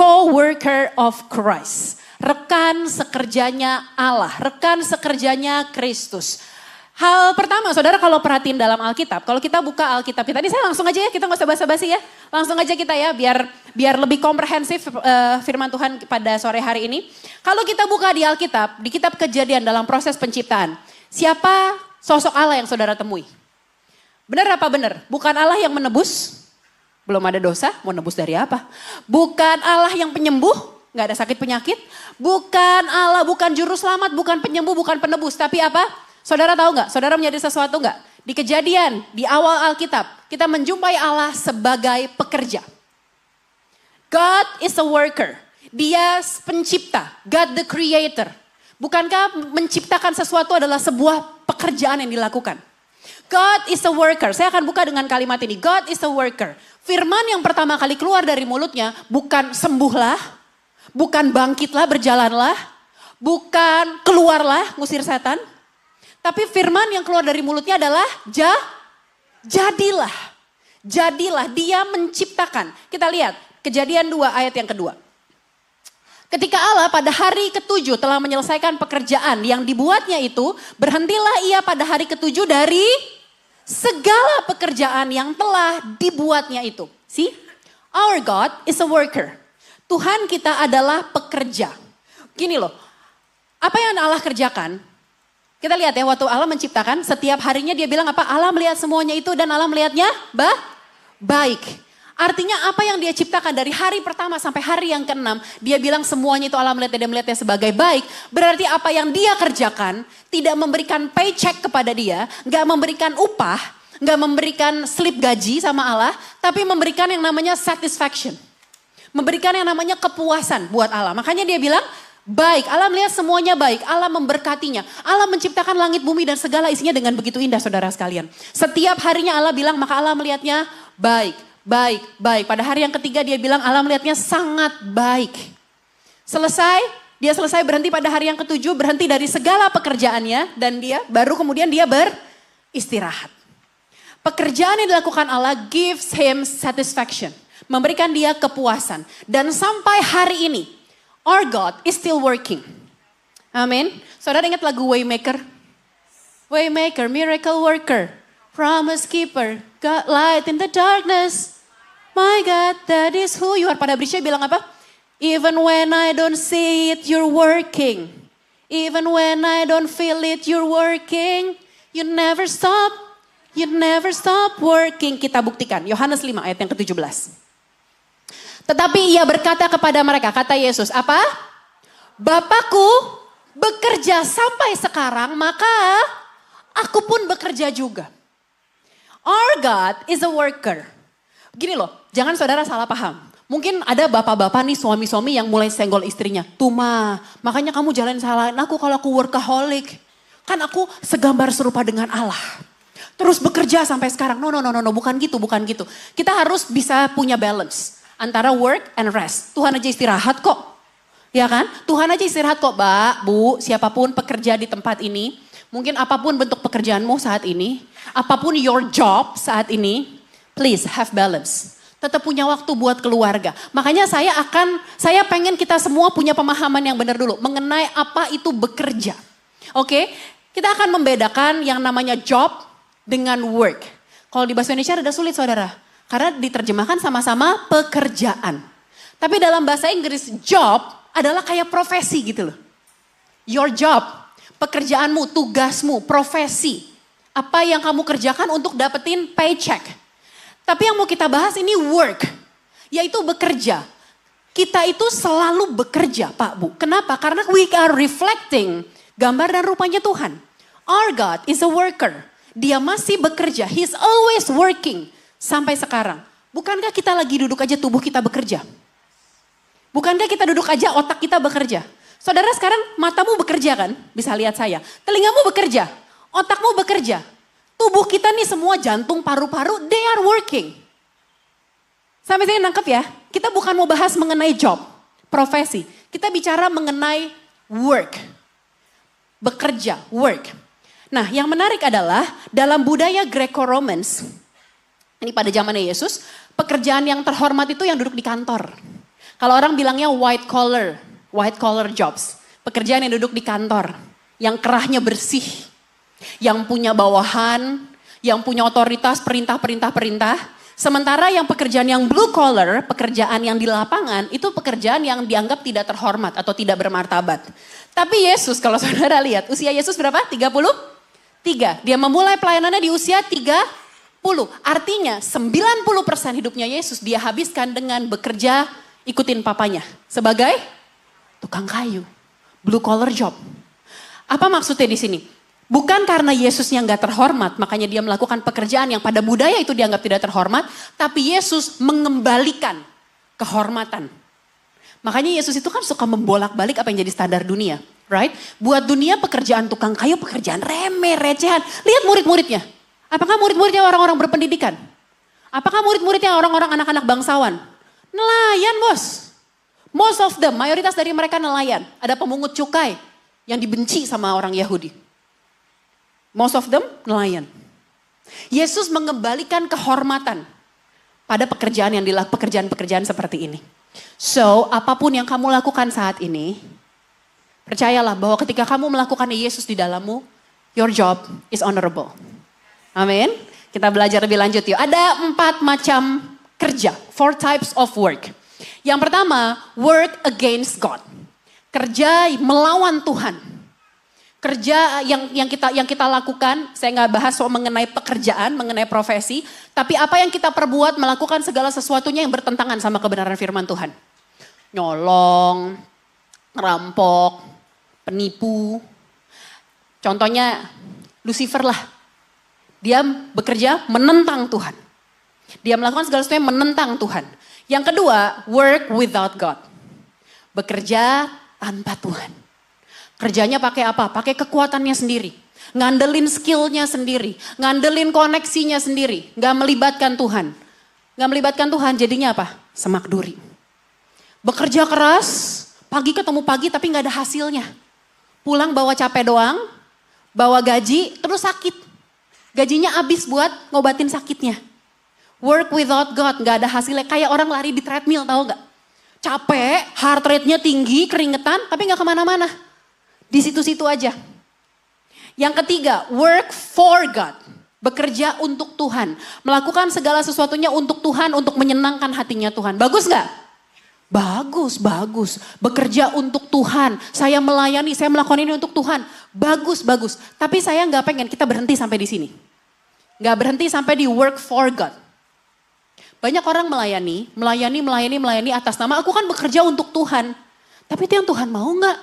co-worker of Christ. Rekan sekerjanya Allah, rekan sekerjanya Kristus. Hal pertama, saudara kalau perhatiin dalam Alkitab, kalau kita buka Alkitab kita, ini saya langsung aja ya, kita nggak usah basa-basi ya. Langsung aja kita ya, biar lebih komprehensif firman Tuhan pada sore hari ini. Kalau kita buka di Alkitab, di kitab Kejadian dalam proses penciptaan, siapa sosok Allah yang saudara temui? Benar apa benar? Bukan Allah yang menebus, belum ada dosa, mau nebus dari apa? Bukan Allah yang penyembuh, nggak ada sakit penyakit. Bukan Allah, bukan juru selamat, bukan penyembuh, bukan penebus. Tapi apa? Saudara tahu nggak? Saudara menyadari sesuatu nggak? Di Kejadian, di awal Alkitab, kita menjumpai Allah sebagai pekerja. God is a worker. Dia pencipta. God the creator. Bukankah menciptakan sesuatu adalah sebuah pekerjaan yang dilakukan? God is a worker. Saya akan buka dengan kalimat ini. God is a worker. Firman yang pertama kali keluar dari mulutnya bukan sembuhlah, bukan bangkitlah, berjalanlah, bukan keluarlah, ngusir setan. Tapi firman yang keluar dari mulutnya adalah jadilah. Jadilah, dia menciptakan. Kita lihat Kejadian 2 ayat yang kedua. Ketika Allah pada hari ketujuh telah menyelesaikan pekerjaan yang dibuatnya itu, berhentilah ia pada hari ketujuh dari segala pekerjaan yang telah dibuatnya itu. See? Our God is a worker. Tuhan kita adalah pekerja. Gini loh, apa yang Allah kerjakan? Kita lihat ya, waktu Allah menciptakan, setiap harinya dia bilang apa? Allah melihat semuanya itu dan Allah melihatnya baik. Artinya apa yang dia ciptakan dari hari pertama sampai hari yang ke-6, dia bilang semuanya itu Allah melihatnya dan melihatnya sebagai baik. Berarti apa yang dia kerjakan tidak memberikan paycheck kepada dia, gak memberikan upah, gak memberikan slip gaji sama Allah, tapi memberikan yang namanya satisfaction. Memberikan yang namanya kepuasan buat Allah. Makanya dia bilang, baik, Allah melihat semuanya baik, Allah memberkatinya. Allah menciptakan langit, bumi dan segala isinya dengan begitu indah saudara sekalian. Setiap harinya Allah bilang, maka Allah melihatnya baik. Pada hari yang ketiga dia bilang Allah melihatnya sangat baik. Dia selesai berhenti pada hari yang ketujuh, berhenti dari segala pekerjaannya. Dan dia baru kemudian dia beristirahat. Pekerjaan yang dilakukan Allah gives him satisfaction. Memberikan dia kepuasan. Dan sampai hari ini, our God is still working. Amin. Saudara ingat lagu Waymaker? Waymaker, miracle worker, promise keeper, God light in the darkness. My God, that is who you are. Pada bridge-nya bilang apa? Even when I don't see it, you're working. Even when I don't feel it, you're working. You never stop working. Kita buktikan, Yohanes 5 ayat yang ke-17. Tetapi ia berkata kepada mereka, kata Yesus, apa? Bapakku bekerja sampai sekarang, maka aku pun bekerja juga. Our God is a worker. Gini loh, jangan saudara salah paham. Mungkin ada bapak-bapak nih suami-suami yang mulai senggol istrinya. Tuma, makanya kamu jalan salahin aku kalau aku workaholic. Kan aku segambar serupa dengan Allah. Terus bekerja sampai sekarang. No, bukan gitu. Kita harus bisa punya balance. Antara work and rest. Tuhan aja istirahat kok. Ya kan? Tuhan aja istirahat kok, Mbak, Bu, siapapun pekerja di tempat ini. Mungkin apapun bentuk pekerjaanmu saat ini. Apapun your job saat ini. Please have balance. Tetap punya waktu buat keluarga. Makanya saya pengen kita semua punya pemahaman yang benar dulu. Mengenai apa itu bekerja. Oke? Kita akan membedakan yang namanya job dengan work. Kalau di bahasa Indonesia rada sulit saudara. Karena diterjemahkan sama-sama pekerjaan. Tapi dalam bahasa Inggris job adalah kayak profesi gitu loh. Your job, pekerjaanmu, tugasmu, profesi. Apa yang kamu kerjakan untuk dapetin paycheck. Tapi yang mau kita bahas ini work. Yaitu bekerja. Kita itu selalu bekerja Pak Bu. Kenapa? Karena we are reflecting gambar dan rupanya Tuhan. Our God is a worker. Dia masih bekerja. He's always working. Sampai sekarang. Bukankah kita lagi duduk aja tubuh kita bekerja? Bukankah kita duduk aja otak kita bekerja? Saudara sekarang matamu bekerja kan? Bisa lihat saya. Telingamu bekerja. Otakmu bekerja. Tubuh kita nih semua jantung, paru-paru, they are working. Sampai saya nangkep ya. Kita bukan mau bahas mengenai job, profesi. Kita bicara mengenai work. Bekerja, work. Nah yang menarik adalah dalam budaya Greco-Romans. Ini pada zamannya Yesus, pekerjaan yang terhormat itu yang duduk di kantor. Kalau orang bilangnya white collar jobs. Pekerjaan yang duduk di kantor, yang kerahnya bersih, yang punya bawahan, yang punya otoritas perintah. Sementara yang pekerjaan yang blue collar, pekerjaan yang di lapangan, itu pekerjaan yang dianggap tidak terhormat atau tidak bermartabat. Tapi Yesus, kalau saudara lihat, usia Yesus berapa? 33. Dia memulai pelayanannya di usia 30. Artinya 90% hidupnya Yesus dia habiskan dengan bekerja ikutin papanya. Sebagai tukang kayu. Blue collar job. Apa maksudnya di sini? Bukan karena Yesusnya nggak terhormat, makanya dia melakukan pekerjaan yang pada budaya itu dianggap tidak terhormat. Tapi Yesus mengembalikan kehormatan. Makanya Yesus itu kan suka membolak-balik apa yang jadi standar dunia. Right? Buat dunia pekerjaan tukang kayu, pekerjaan remeh, recehan. Lihat murid-muridnya. Apakah murid-muridnya orang-orang berpendidikan? Apakah murid-muridnya orang-orang anak-anak bangsawan? Nelayan bos. Most of them, mayoritas dari mereka nelayan. Ada pemungut cukai yang dibenci sama orang Yahudi. Most of them nelayan. Yesus mengembalikan kehormatan pada pekerjaan yang pekerjaan-pekerjaan seperti ini. So, apapun yang kamu lakukan saat ini, percayalah bahwa ketika kamu melakukan Yesus di dalammu, your job is honorable. Amin. Kita belajar lebih lanjut yuk. Ada 4 macam kerja, 4 types of work. Yang pertama, work against God. Kerja melawan Tuhan. Kerja yang kita lakukan, saya nggak bahas soal mengenai pekerjaan, mengenai profesi, tapi apa yang kita perbuat melakukan segala sesuatunya yang bertentangan sama kebenaran firman Tuhan. Nyolong, ngerampok, penipu. Contohnya Lucifer lah. Dia bekerja menentang Tuhan. Dia melakukan segala sesuatu yang menentang Tuhan. Yang kedua, work without God. Bekerja tanpa Tuhan. Kerjanya pakai apa? Pakai kekuatannya sendiri. Ngandelin skillnya sendiri. Ngandelin koneksinya sendiri. Gak melibatkan Tuhan. Gak melibatkan Tuhan jadinya apa? Semak duri. Bekerja keras, pagi ketemu pagi tapi gak ada hasilnya. Pulang bawa capek doang, bawa gaji, terus sakit. Gajinya habis buat ngobatin sakitnya. Work without God, gak ada hasilnya. Kayak orang lari di treadmill, tahu gak? Capek, heart rate-nya tinggi, keringetan, tapi gak kemana-mana. Di situ-situ aja. Yang ketiga, work for God. Bekerja untuk Tuhan. Melakukan segala sesuatunya untuk Tuhan, untuk menyenangkan hatinya Tuhan. Bagus gak? Bagus, bagus. Bekerja untuk Tuhan. Saya melayani, saya melakukan ini untuk Tuhan. Bagus, bagus. Tapi saya gak pengen kita berhenti sampai di sini. Gak berhenti sampai di work for God. Banyak orang melayani atas nama, aku kan bekerja untuk Tuhan. Tapi itu yang Tuhan mau gak?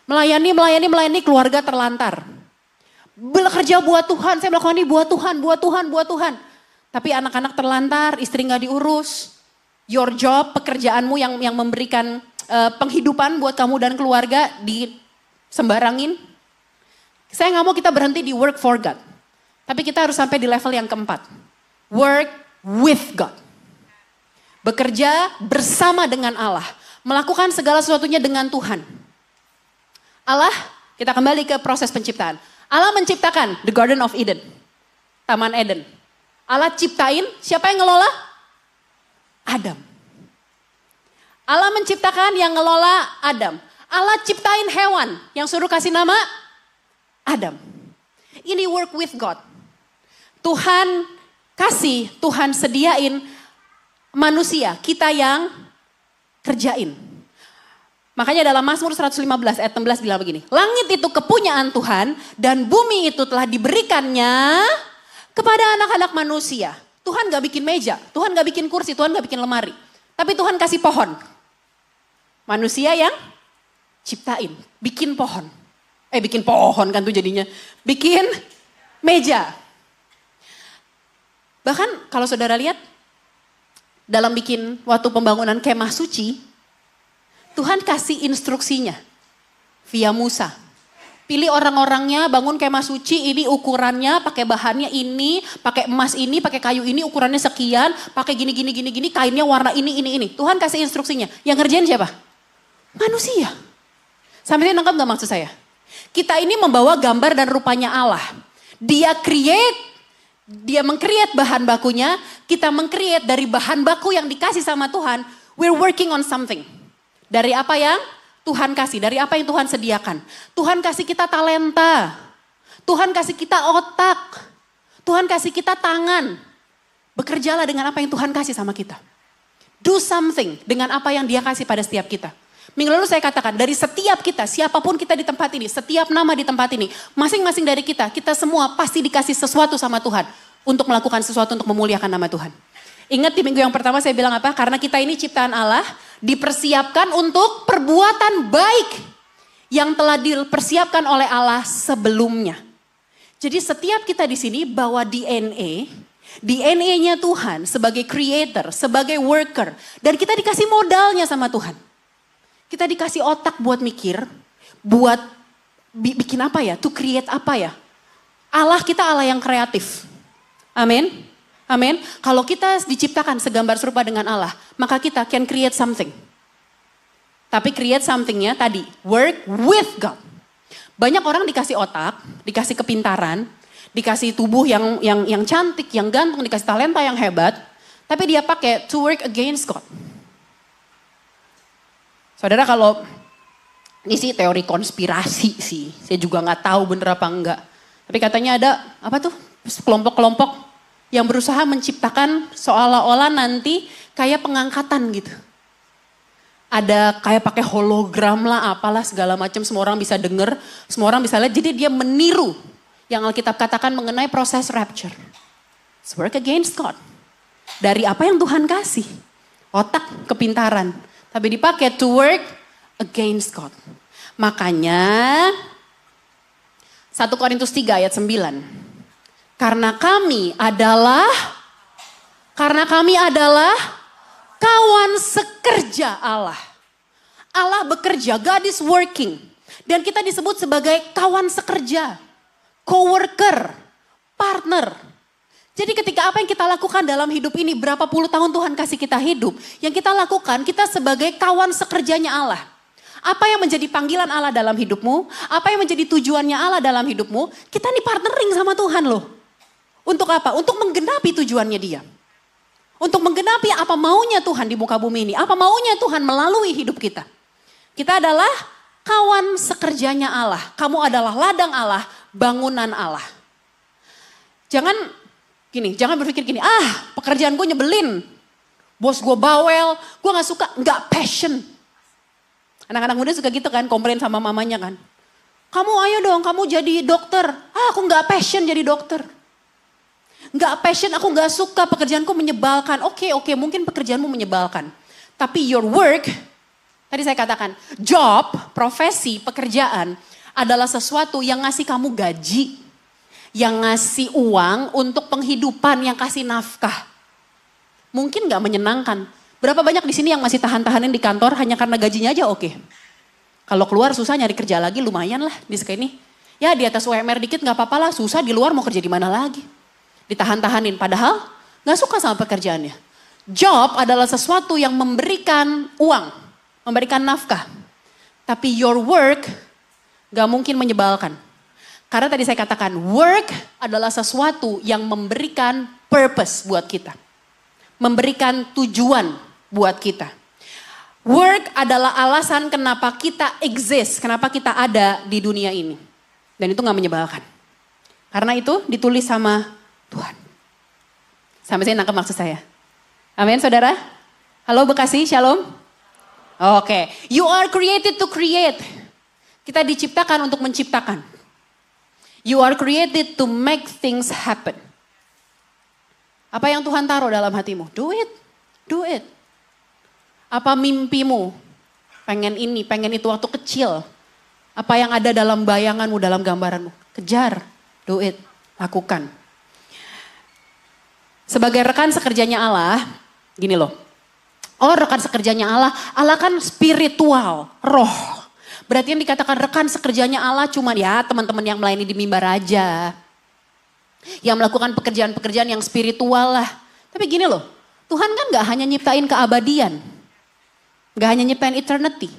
Melayani, keluarga terlantar. Bekerja buat Tuhan, saya melakukan ini buat Tuhan. Tapi anak-anak terlantar, istri gak diurus. Your job, pekerjaanmu yang memberikan penghidupan buat kamu dan keluarga disembarangin. Saya gak mau kita berhenti di work for God. Tapi kita harus sampai di level yang keempat. Work with God. Bekerja bersama dengan Allah. Melakukan segala sesuatunya dengan Tuhan. Allah, kita kembali ke proses penciptaan. Allah menciptakan the Garden of Eden. Taman Eden. Allah ciptain, siapa yang ngelola? Adam. Allah menciptakan yang ngelola Adam. Allah ciptain hewan yang suruh kasih nama Adam. Ini work with God. Tuhan kasih, Tuhan sediain manusia, kita yang kerjain. Makanya dalam Mazmur 115 ayat 16 bilang begini. Langit itu kepunyaan Tuhan dan bumi itu telah diberikannya kepada anak-anak manusia. Tuhan gak bikin meja, Tuhan gak bikin kursi, Tuhan gak bikin lemari. Tapi Tuhan kasih pohon. Manusia yang ciptain, bikin pohon. Bikin pohon kan tuh jadinya. Bikin meja. Bahkan kalau saudara lihat, dalam bikin waktu pembangunan kemah suci, Tuhan kasih instruksinya via Musa. Pilih orang-orangnya, bangun kemah suci, ini ukurannya, pakai bahannya ini, pakai emas ini, pakai kayu ini, ukurannya sekian, pakai gini, kainnya warna ini. Tuhan kasih instruksinya. Yang ngerjain siapa? Manusia. Sampai ini nangkap gak maksud saya? Kita ini membawa gambar dan rupanya Allah. Dia meng-create bahan bakunya, kita meng-create dari bahan baku yang dikasih sama Tuhan We're working on something. Dari apa yang Tuhan kasih, dari apa yang Tuhan sediakan. Tuhan kasih kita talenta. Tuhan kasih kita otak. Tuhan kasih kita tangan. Bekerjalah dengan apa yang Tuhan kasih sama kita. Do something dengan apa yang Dia kasih pada setiap kita. Minggu lalu saya katakan, dari setiap kita, siapapun kita di tempat ini, setiap nama di tempat ini, masing-masing dari kita semua pasti dikasih sesuatu sama Tuhan. Untuk melakukan sesuatu untuk memuliakan nama Tuhan. Ingat di minggu yang pertama saya bilang apa? Karena kita ini ciptaan Allah, dipersiapkan untuk perbuatan baik yang telah dipersiapkan oleh Allah sebelumnya. Jadi setiap kita di sini bawa DNA-nya Tuhan sebagai creator, sebagai worker. Dan kita dikasih modalnya sama Tuhan. Kita dikasih otak buat mikir, buat bikin apa ya, to create apa ya. Allah kita Allah yang kreatif. Amin. Amin. Kalau kita diciptakan segambar serupa dengan Allah, maka kita can create something. Tapi create somethingnya tadi, work with God. Banyak orang dikasih otak, dikasih kepintaran, dikasih tubuh yang cantik, yang ganteng, dikasih talenta yang hebat, tapi dia pakai to work against God. Saudara, kalau ini sih teori konspirasi sih, saya juga nggak tahu bener apa enggak. Tapi katanya ada apa tuh kelompok-kelompok yang berusaha menciptakan seolah-olah nanti kayak pengangkatan gitu. Ada kayak pakai hologram lah, apalah segala macam, semua orang bisa denger, semua orang bisa lihat. Jadi dia meniru yang Alkitab katakan mengenai proses rapture. It's work against God. Dari apa yang Tuhan kasih, otak, kepintaran. Tapi dipakai to work against God. Makanya 1 Korintus 3 ayat 9. Karena kami adalah kawan sekerja Allah. Allah bekerja, God is working. Dan kita disebut sebagai kawan sekerja, coworker, partner. Jadi ketika apa yang kita lakukan dalam hidup ini, berapa puluh tahun Tuhan kasih kita hidup, yang kita lakukan, kita sebagai kawan sekerjanya Allah. Apa yang menjadi panggilan Allah dalam hidupmu, apa yang menjadi tujuannya Allah dalam hidupmu, kita nih partnering sama Tuhan loh. Untuk apa? Untuk menggenapi tujuannya Dia. Untuk menggenapi apa maunya Tuhan di muka bumi ini, apa maunya Tuhan melalui hidup kita. Kita adalah kawan sekerjanya Allah. Kamu adalah ladang Allah, bangunan Allah. Jangan berpikir gini, pekerjaan gue nyebelin. Bos gue bawel, gue gak suka, gak passion. Anak-anak muda suka gitu kan, komplain sama mamanya kan. Kamu ayo dong, kamu jadi dokter. Aku gak passion jadi dokter. Gak passion, aku gak suka, pekerjaanku menyebalkan. Oke, mungkin pekerjaanmu menyebalkan. Tapi your work, tadi saya katakan, job, profesi, pekerjaan adalah sesuatu yang ngasih kamu gaji. Yang ngasih uang untuk penghidupan, yang kasih nafkah. Mungkin gak menyenangkan. Berapa banyak di sini yang masih tahan-tahanin di kantor hanya karena gajinya aja oke. Kalau keluar susah nyari kerja lagi lumayan lah di sini. Ya di atas UMR dikit gak apa-apa lah, susah di luar mau kerja di mana lagi. Ditahan-tahanin padahal gak suka sama pekerjaannya. Job adalah sesuatu yang memberikan uang, memberikan nafkah. Tapi your work gak mungkin menyebalkan. Karena tadi saya katakan work adalah sesuatu yang memberikan purpose buat kita. Memberikan tujuan buat kita. Work adalah alasan kenapa kita exist, kenapa kita ada di dunia ini. Dan itu gak menyebalkan. Karena itu ditulis sama Tuhan. Sampai sini nangkep maksud saya. Amin saudara. Halo Bekasi, shalom. Oke, you are created to create. Kita diciptakan untuk menciptakan. You are created to make things happen. Apa yang Tuhan taruh dalam hatimu? Do it. Do it. Apa mimpimu? Pengen ini, pengen itu waktu kecil. Apa yang ada dalam bayanganmu, dalam gambaranmu? Kejar. Do it. Lakukan. Sebagai rekan sekerjanya Allah, gini loh. Oh rekan sekerjanya Allah, Allah kan spiritual, roh. Berarti yang dikatakan rekan sekerjanya Allah cuma ya teman-teman yang melayani di mimbar aja. Yang melakukan pekerjaan-pekerjaan yang spiritual lah. Tapi gini loh, Tuhan kan gak hanya nyiptain keabadian. Gak hanya nyiptain eternity.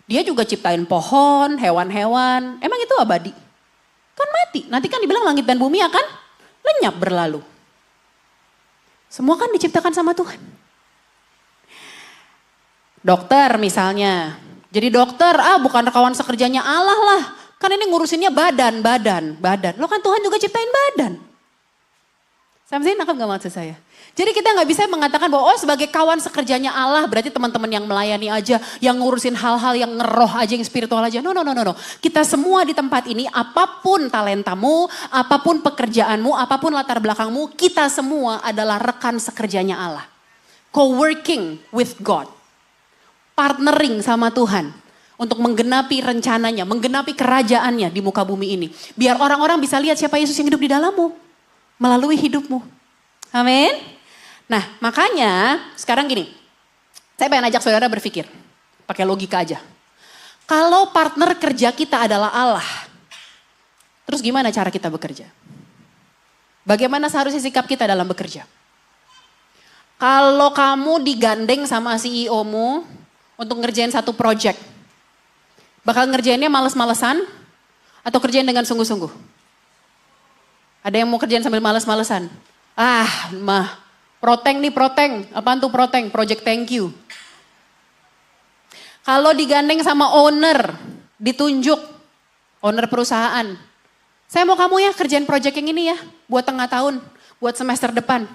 Dia juga ciptain pohon, hewan-hewan. Emang itu abadi? Kan mati. Nanti kan dibilang langit dan bumi akan lenyap berlalu. Semua kan diciptakan sama Tuhan. Dokter misalnya. Jadi dokter, bukan kawan sekerjanya Allah lah. Kan ini ngurusinnya badan. Lo kan Tuhan juga ciptain badan. Sampai nangkap gak maksud saya? Jadi kita gak bisa mengatakan bahwa sebagai kawan sekerjanya Allah berarti teman-teman yang melayani aja, yang ngurusin hal-hal yang ngeroh aja, yang spiritual aja. No. Kita semua di tempat ini, apapun talentamu, apapun pekerjaanmu, apapun latar belakangmu, kita semua adalah rekan sekerjanya Allah. Co-working with God. Partnering sama Tuhan. Untuk menggenapi rencananya, menggenapi kerajaannya di muka bumi ini. Biar orang-orang bisa lihat siapa Yesus yang hidup di dalammu. Melalui hidupmu. Amin. Nah makanya sekarang gini. Saya pengen ajak saudara berpikir. Pakai logika aja. Kalau partner kerja kita adalah Allah. Terus gimana cara kita bekerja? Bagaimana seharusnya sikap kita dalam bekerja? Kalau kamu digandeng sama CEO-mu untuk ngerjain satu project. Bakal ngerjainnya males-malesan atau kerjain dengan sungguh-sungguh? Ada yang mau kerjain sambil males-malesan? Proteng. Apaan tuh proteng? Project thank you. Kalau digandeng sama owner, ditunjuk, owner perusahaan. Saya mau kamu ya kerjain project yang ini ya, buat tengah tahun, buat semester depan.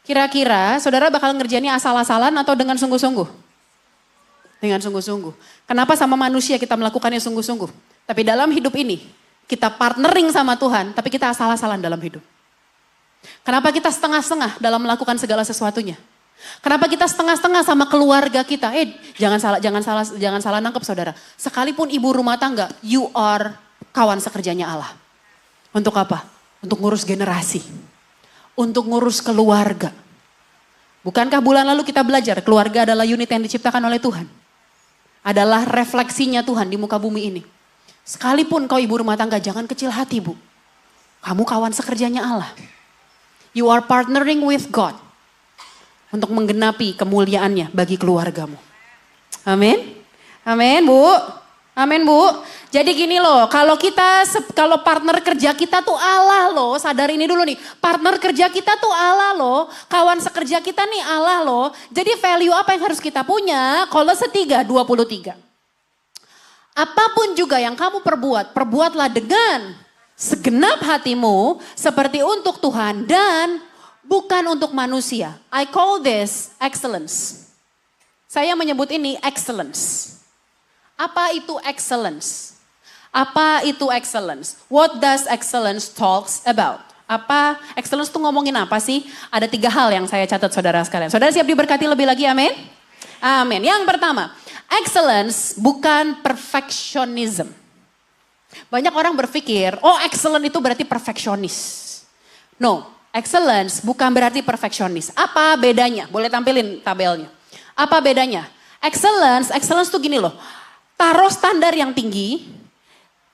Kira-kira saudara bakal ngerjainnya asal-asalan atau dengan sungguh-sungguh? Dengan sungguh-sungguh. Kenapa sama manusia kita melakukannya sungguh-sungguh? Tapi dalam hidup ini, kita partnering sama Tuhan, tapi kita asal-asalan dalam hidup. Kenapa kita setengah-setengah dalam melakukan segala sesuatunya? Kenapa kita setengah-setengah sama keluarga kita? Jangan salah nangkep saudara. Sekalipun ibu rumah tangga, you are kawan sekerjanya Allah. Untuk apa? Untuk ngurus generasi. Untuk ngurus keluarga. Bukankah bulan lalu kita belajar keluarga adalah unit yang diciptakan oleh Tuhan? Adalah refleksinya Tuhan di muka bumi ini. Sekalipun kau ibu rumah tangga, jangan kecil hati bu. Kamu kawan sekerjanya Allah. You are partnering with God. Untuk menggenapi kemuliaannya bagi keluargamu. Amin. Amin bu. Amin bu. Jadi gini loh, kalau partner kerja kita tuh Allah loh, sadar ini dulu nih. Partner kerja kita tuh Allah loh, kawan sekerja kita nih Allah loh. Jadi value apa yang harus kita punya? Kolose 3:23. Apapun juga yang kamu perbuatlah dengan segenap hatimu seperti untuk Tuhan dan bukan untuk manusia. I call this excellence. Saya menyebut ini excellence. Apa itu excellence? Apa itu excellence? What does excellence talks about? Apa excellence itu ngomongin apa sih? Ada 3 hal yang saya catat saudara sekalian. Saudara siap diberkati lebih lagi, amin? Amin. Yang pertama, excellence bukan perfectionism. Banyak orang berpikir, excellent itu berarti perfeksionis. No, excellence bukan berarti perfeksionis. Apa bedanya? Boleh tampilin tabelnya. Apa bedanya? Excellence tuh gini loh. Taruh standar yang tinggi,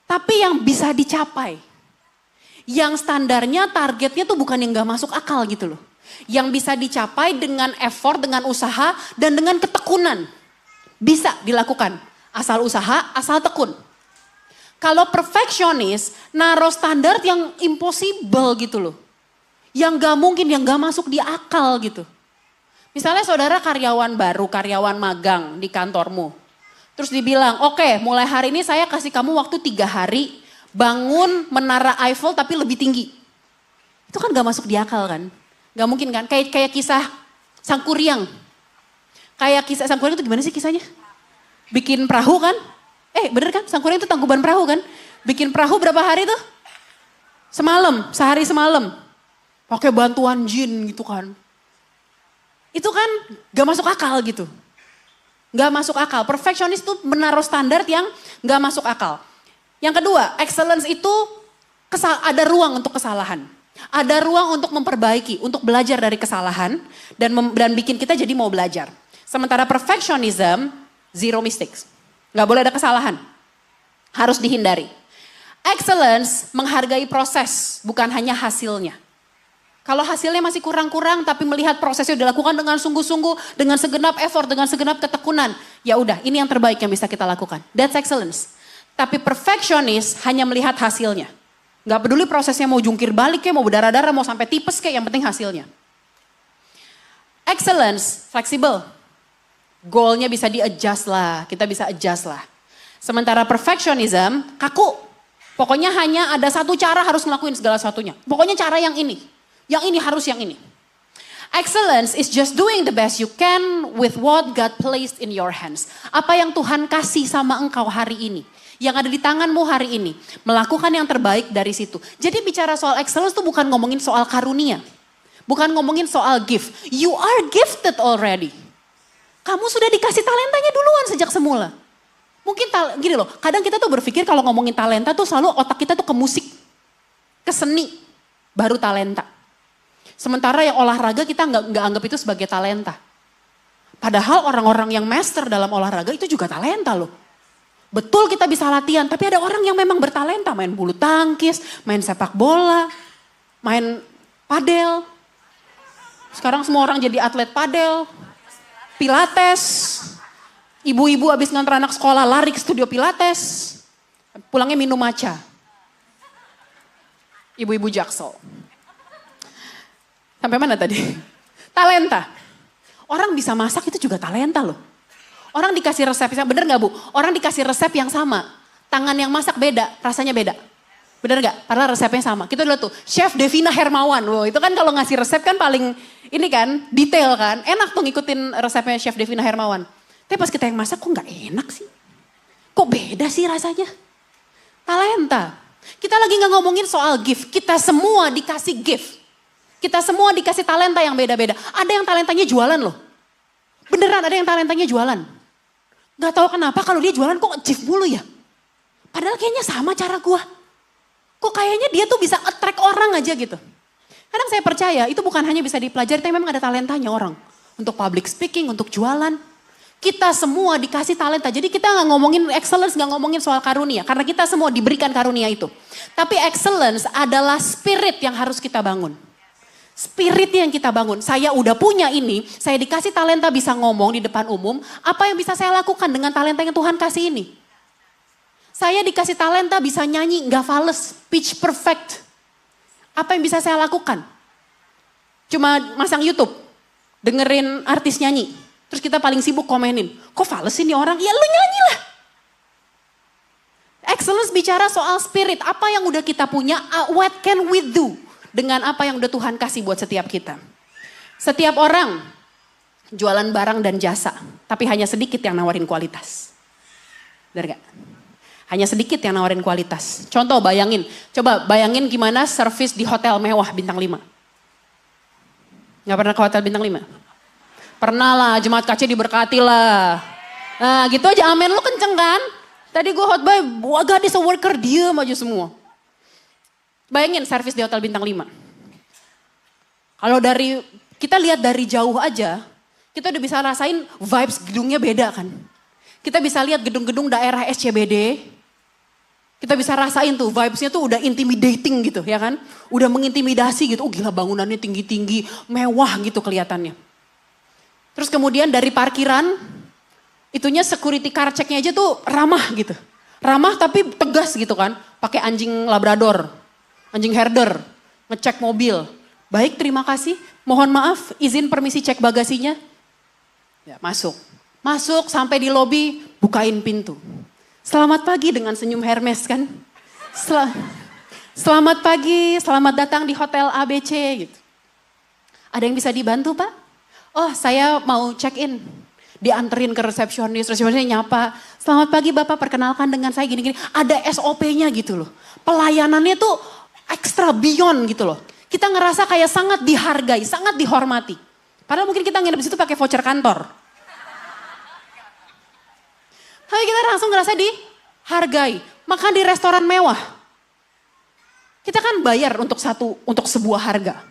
tapi yang bisa dicapai. Yang standarnya, targetnya tuh bukan yang gak masuk akal gitu loh. Yang bisa dicapai dengan effort, dengan usaha, dan dengan ketekunan. Bisa dilakukan. Asal usaha, asal tekun. Kalau perfeksionis, naruh standar yang impossible gitu loh. Yang gak mungkin, yang gak masuk di akal gitu. Misalnya saudara karyawan baru, karyawan magang di kantormu. Terus dibilang, oke, mulai hari ini saya kasih kamu waktu 3 hari bangun menara Eiffel tapi lebih tinggi. Itu kan gak masuk di akal kan? Gak mungkin kan? Kayak kisah Sangkuriang. Kayak kisah Sangkuriang itu gimana sih kisahnya? Bikin perahu kan? Bener kan? Sangkuriang itu tangkuban perahu kan? Bikin perahu berapa hari tuh? Sehari semalam. Pakai bantuan jin gitu kan. Itu kan gak masuk akal gitu. Gak masuk akal. Perfeksionis itu menaruh standar yang gak masuk akal. Yang kedua, excellence itu ada ruang untuk kesalahan. Ada ruang untuk memperbaiki, untuk belajar dari kesalahan dan bikin kita jadi mau belajar. Sementara perfectionism, zero mistakes. Gak boleh ada kesalahan. Harus dihindari. Excellence menghargai proses, bukan hanya hasilnya. Kalau hasilnya masih kurang-kurang tapi melihat prosesnya dilakukan dengan sungguh-sungguh, dengan segenap effort, dengan segenap ketekunan. Ya udah, ini yang terbaik yang bisa kita lakukan. That's excellence. Tapi perfectionist hanya melihat hasilnya. Gak peduli prosesnya mau jungkir balik kayak, mau berdarah-darah, mau sampai tipes kayak, yang penting hasilnya. Excellence, fleksibel. Goalnya bisa di-adjust lah, kita bisa adjust lah. Sementara perfectionism, kaku. Pokoknya hanya ada satu cara harus ngelakuin segala satunya. Pokoknya cara yang ini harus yang ini. Excellence is just doing the best you can with what God placed in your hands. Apa yang Tuhan kasih sama engkau hari ini. Yang ada di tanganmu hari ini. Melakukan yang terbaik dari situ. Jadi bicara soal excellence itu bukan ngomongin soal karunia. Bukan ngomongin soal gift. You are gifted already. Kamu sudah dikasih talentanya duluan sejak semula. Mungkin gini loh, kadang kita tuh berpikir kalau ngomongin talenta tuh selalu otak kita tuh ke musik. Ke seni, baru talenta. Sementara yang olahraga kita nggak anggap itu sebagai talenta. Padahal orang-orang yang master dalam olahraga itu juga talenta loh. Betul kita bisa latihan, tapi ada orang yang memang bertalenta. Main bulu tangkis, main sepak bola, main padel. Sekarang semua orang jadi atlet padel. Pilates, ibu-ibu abis nganter anak sekolah lari ke studio pilates, pulangnya minum matcha. Ibu-ibu Jaksel. Sampai mana tadi? Talenta. Orang bisa masak itu juga talenta loh. Orang dikasih resep, bener gak Bu? Orang dikasih resep yang sama, tangan yang masak beda, rasanya beda. Bener gak? Padahal resepnya sama. Kita dulu tuh, Chef Devina Hermawan. Wow, itu kan kalau ngasih resep kan paling ini kan, detail kan. Enak tuh ngikutin resepnya Chef Devina Hermawan. Tapi pas kita yang masak kok gak enak sih? Kok beda sih rasanya? Talenta. Kita lagi gak ngomongin soal gift. Kita semua dikasih gift. Kita semua dikasih talenta yang beda-beda. Ada yang talentanya jualan loh. Beneran ada yang talentanya jualan. Gak tahu kenapa kalau dia jualan kok achieve mulu ya. Padahal kayaknya sama cara gua. Kok kayaknya dia tuh bisa attract orang aja gitu. Kadang saya percaya itu bukan hanya bisa dipelajari, tapi memang ada talentanya orang. Untuk public speaking, untuk jualan. Kita semua dikasih talenta. Jadi kita gak ngomongin excellence, gak ngomongin soal karunia. Karena kita semua diberikan karunia itu. Tapi excellence adalah spirit yang harus kita bangun. Spirit yang kita bangun. Saya udah punya ini, saya dikasih talenta bisa ngomong di depan umum. Apa yang bisa saya lakukan dengan talenta yang Tuhan kasih ini? Saya dikasih talenta bisa nyanyi, gak fales, pitch perfect. Apa yang bisa saya lakukan? Cuma masang YouTube, dengerin artis nyanyi. Terus kita paling sibuk komenin, kok fales ini orang? Ya lu nyanyilah. Excellence bicara soal spirit, apa yang udah kita punya, what can we do? Dengan apa yang udah Tuhan kasih buat setiap kita. Setiap orang jualan barang dan jasa, tapi hanya sedikit yang nawarin kualitas. Benar gak? Hanya sedikit yang nawarin kualitas. Contoh coba bayangin gimana servis di hotel mewah bintang 5. Gak pernah ke hotel bintang 5? Pernah lah, jemaat KC diberkati lah. Nah gitu aja, amin lu kenceng kan? Tadi gue khotbah, gadis worker diem aja semua. Bayangin servis di hotel bintang 5. Kalau kita lihat dari jauh aja, kita udah bisa rasain vibes gedungnya beda kan. Kita bisa lihat gedung-gedung daerah SCBD, kita bisa rasain tuh vibes-nya tuh udah intimidating gitu ya kan. Udah mengintimidasi gitu, oh gila bangunannya tinggi-tinggi, mewah gitu kelihatannya. Terus kemudian dari parkiran, itunya security car check-nya aja tuh ramah gitu. Ramah tapi tegas gitu kan, pakai anjing labrador, anjing herder, ngecek mobil. Baik terima kasih, mohon maaf izin permisi cek bagasinya. Ya masuk. Masuk sampai di lobi, bukain pintu. Selamat pagi dengan senyum Hermes kan. Selamat pagi, selamat datang di Hotel ABC gitu. Ada yang bisa dibantu Pak? Oh saya mau check in. Dianterin ke resepsionisnya nyapa. Selamat pagi Bapak, perkenalkan dengan saya gini-gini. Ada SOP-nya gitu loh. Pelayanannya tuh extra beyond gitu loh. Kita ngerasa kayak sangat dihargai, sangat dihormati. Padahal mungkin kita nginep di situ pakai voucher kantor. Tapi kita langsung ngerasa dihargai. Makan di restoran mewah. Kita kan bayar untuk sebuah harga.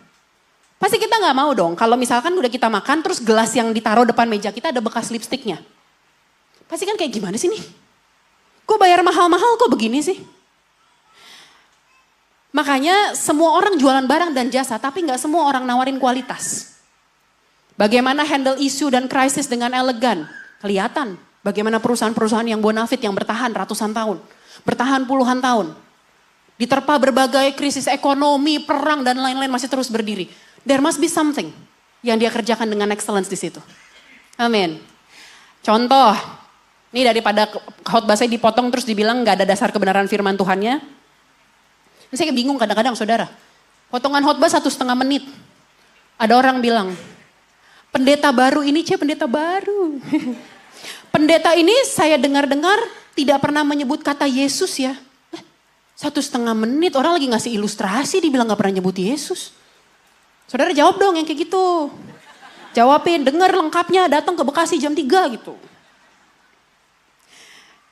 Pasti kita nggak mau dong kalau misalkan udah kita makan terus gelas yang ditaruh depan meja kita ada bekas lipstiknya. Pasti kan kayak gimana sih nih? Kok bayar mahal-mahal kok begini sih? Makanya semua orang jualan barang dan jasa tapi nggak semua orang nawarin kualitas. Bagaimana handle isu dan krisis dengan elegan? Kelihatan. Bagaimana perusahaan-perusahaan yang bonafit yang bertahan ratusan tahun. Bertahan puluhan tahun. Diterpa berbagai krisis ekonomi, perang dan lain-lain masih terus berdiri. There must be something yang dia kerjakan dengan excellence di situ. Amin. Contoh, ini daripada khotbah saya dipotong terus dibilang gak ada dasar kebenaran firman Tuhannya. Ini saya bingung kadang-kadang saudara. Potongan khotbah 1,5 menit. Ada orang bilang, pendeta baru ini pendeta baru. Pendeta ini saya dengar-dengar tidak pernah menyebut kata Yesus ya. 1,5 menit orang lagi ngasih ilustrasi dibilang gak pernah nyebut Yesus. Saudara jawab dong yang kayak gitu. Jawabin, dengar lengkapnya, datang ke Bekasi jam 3 gitu.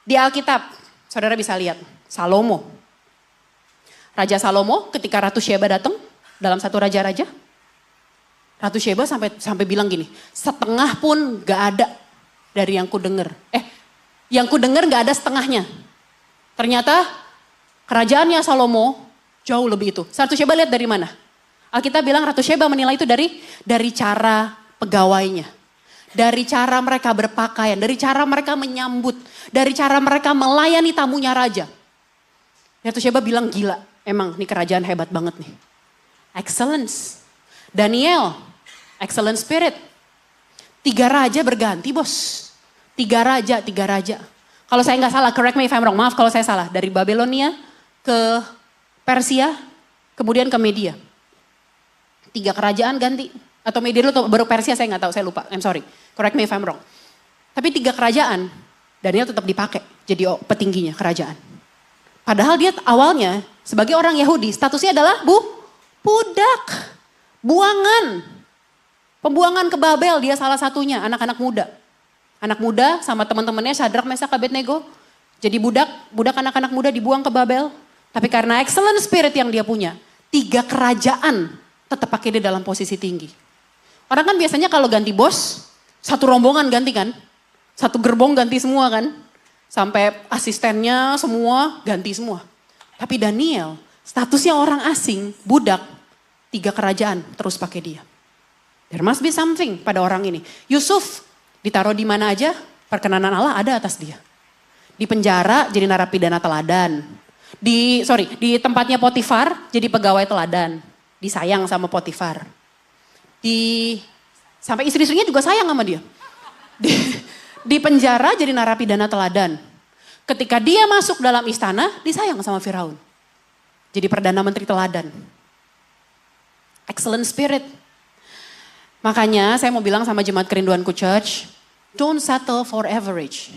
Di Alkitab, saudara bisa lihat, Salomo. Raja Salomo ketika Ratu Sheba datang dalam satu raja-raja. Ratu Sheba sampai bilang gini, setengah pun gak ada dari yang ku denger. Yang ku denger gak ada setengahnya. Ternyata kerajaannya Salomo jauh lebih itu. Ratu Sheba lihat dari mana? Alkitab bilang Ratu Sheba menilai itu dari cara pegawainya. Dari cara mereka berpakaian, dari cara mereka menyambut, dari cara mereka melayani tamunya raja. Ratu Sheba bilang gila, emang ini kerajaan hebat banget nih. Excellence. Daniel, excellent spirit. 3 raja berganti bos. 3 raja. Kalau saya nggak salah, correct me if I'm wrong, maaf kalau saya salah. Dari Babelonia ke Persia, kemudian ke Media. 3 kerajaan ganti. Atau Media dulu baru Persia saya nggak tahu, saya lupa. I'm sorry. Correct me if I'm wrong. Tapi 3 kerajaan, Daniel tetap dipakai jadi petingginya kerajaan. Padahal dia awalnya sebagai orang Yahudi, statusnya adalah budak. Buangan. Pembuangan ke Babel, dia salah satunya, anak-anak muda. Anak muda sama teman-temannya Syadrak, Mesak, Abednego. Jadi budak anak-anak muda dibuang ke Babel. Tapi karena excellent spirit yang dia punya, 3 kerajaan tetap pakai dia dalam posisi tinggi. Orang kan biasanya kalau ganti bos, satu rombongan ganti kan. Satu gerbong ganti semua kan. Sampai asistennya semua ganti semua. Tapi Daniel statusnya orang asing, budak, 3 kerajaan terus pakai dia. There must be something pada orang ini. Yusuf ditaruh di mana aja, perkenanan Allah ada atas dia. Di penjara jadi narapidana teladan. Di tempatnya Potifar jadi pegawai teladan. Disayang sama Potifar. Sampai istri-istrinya juga sayang sama dia. Di penjara jadi narapidana teladan. Ketika dia masuk dalam istana, disayang sama Firaun. Jadi perdana menteri teladan. Excellent spirit. Makanya saya mau bilang sama jemaat Kerinduanku Church, don't settle for average.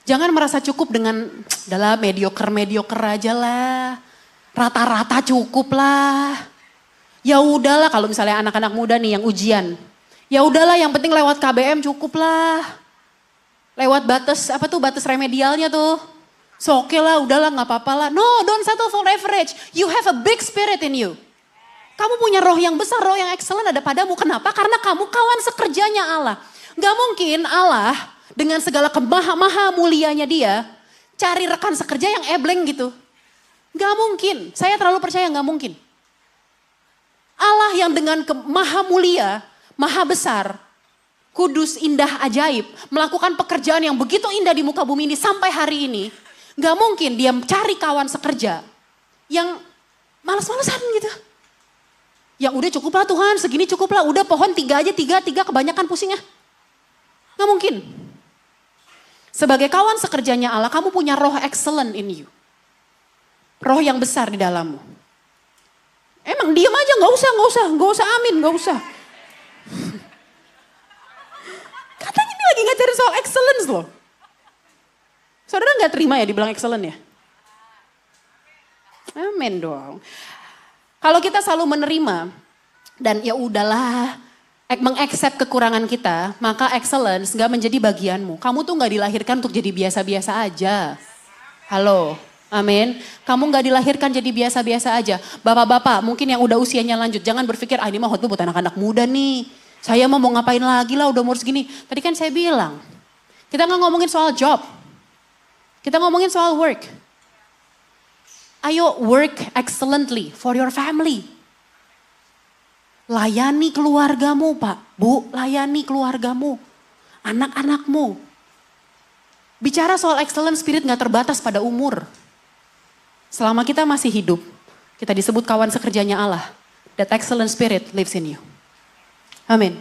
Jangan merasa cukup dengan dalam mediocre aja lah. Rata-rata cukup lah. Ya udahlah kalau misalnya anak-anak muda nih yang ujian. Ya udahlah yang penting lewat KBM cukup lah. Lewat batas remedialnya tuh. So oke lah udahlah gak apa-apa lah. No, don't settle for average. You have a big spirit in you. Kamu punya roh yang besar, roh yang excellent ada padamu. Kenapa? Karena kamu kawan sekerjanya Allah. Gak mungkin Allah dengan segala maha mulianya dia cari rekan sekerja yang ebleng gitu. Gak mungkin. Saya terlalu percaya gak mungkin. Allah yang dengan maha mulia, maha besar, kudus, indah, ajaib, melakukan pekerjaan yang begitu indah di muka bumi ini sampai hari ini, gak mungkin dia cari kawan sekerja yang malas-malasan gitu. Yang udah cukup lah Tuhan, segini cukup lah, udah pohon 3 aja, 3 kebanyakan pusingnya. Gak mungkin. Sebagai kawan sekerjanya Allah, kamu punya roh excellent in you. Roh yang besar di dalammu. Emang diam aja, gak usah amin, gak usah. Katanya ini lagi ngajarin soal excellence loh. Saudara gak terima ya dibilang excellent ya? Amin dong. Kalau kita selalu menerima dan ya udahlah mengaccept kekurangan kita, maka excellence gak menjadi bagianmu. Kamu tuh gak dilahirkan untuk jadi biasa-biasa aja. Halo. Amin. Kamu gak dilahirkan jadi biasa-biasa aja. Bapak-bapak mungkin yang udah usianya lanjut. Jangan berpikir ini mah khotbah buat anak-anak muda nih. Saya mau ngapain lagi lah udah umur segini. Tadi kan saya bilang. Kita gak ngomongin soal job. Kita ngomongin soal work. Ayo work excellently for your family. Layani keluargamu Pak. Bu, layani keluargamu. Anak-anakmu. Bicara soal excellent spirit gak terbatas pada umur. Selama kita masih hidup, kita disebut kawan sekerjanya Allah. That excellent spirit lives in you. Amin.